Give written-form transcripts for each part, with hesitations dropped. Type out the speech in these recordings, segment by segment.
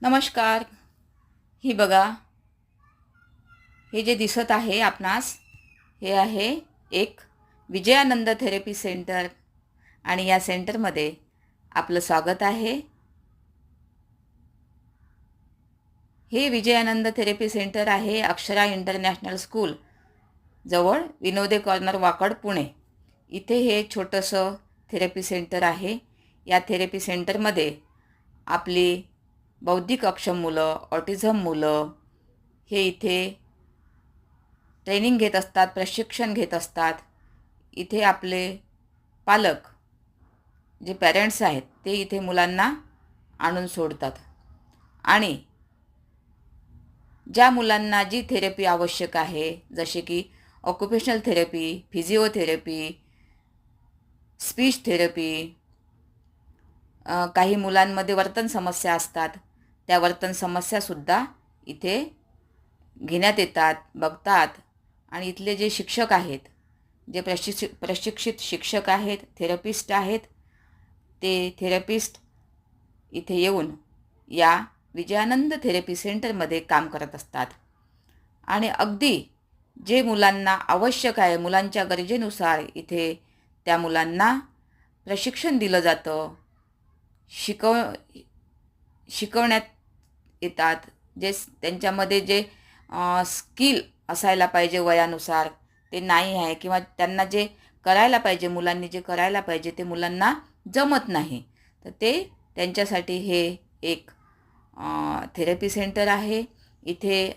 नमस्कार. ही बघा, हे जे दिसत आहे आपणास, हे आहे एक विजयानंद थेरपी सेंटर आणि या सेंटरमध्ये आपलं स्वागत आहे. हे विजयानंद थेरपी सेंटर आहे अक्षरा इंटरनॅशनल स्कूल जवळ विनोदे कॉर्नर वाकड पुणे. इथे हे छोटंसं थेरपी सेंटर आहे. या थेरपी सेंटरमध्ये आपली बौद्धिक अक्षम मुलं, ऑटिझम मुलं हे इथे ट्रेनिंग घेत असतात, प्रशिक्षण घेत असतात. इथे आपले पालक जे पॅरेंट्स आहेत ते इथे मुलांना आणून सोडतात आणि ज्या मुलांना जी थेरपी आवश्यक आहे, जसे की occupational therapy, physiotherapy, speech therapy, काही मुलांमध्ये वर्तन समस्या असतात, त्या वर्तन समस्यासुद्धा इथे घेण्यात येतात, बघतात. आणि इथले जे शिक्षक आहेत, जे प्रशिक्षित शिक्षक आहेत, थेरपिस्ट आहेत, ते थेरपिस्ट इथे येऊन या विजयानंद थेरपी सेंटरमध्ये काम करत असतात. आणि अगदी जे मुलांना आवश्यक आहे, मुलांच्या गरजेनुसार इथे त्या मुलांना प्रशिक्षण दिलं जातं, शिकवण्यात येतात. त्यांच्यामध्ये जे स्किल असायला पाहिजे वयानुसार ते नाही आहे, किंवा त्यांना जे करायला पाहिजे, मुलांनी जे करायला पाहिजे ते मुलांना जमत नाही, तर ते त्यांच्यासाठी हे एक थेरपी सेंटर आहे. इथे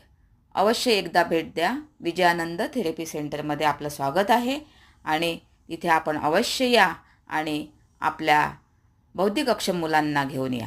अवश्य एकदा भेट द्या. विजयानंद थेरपी सेंटरमध्ये आपलं स्वागत आहे आणि इथे आपण अवश्य या आणि आपल्या बौद्धिक अक्षम मुलांना घेऊन या.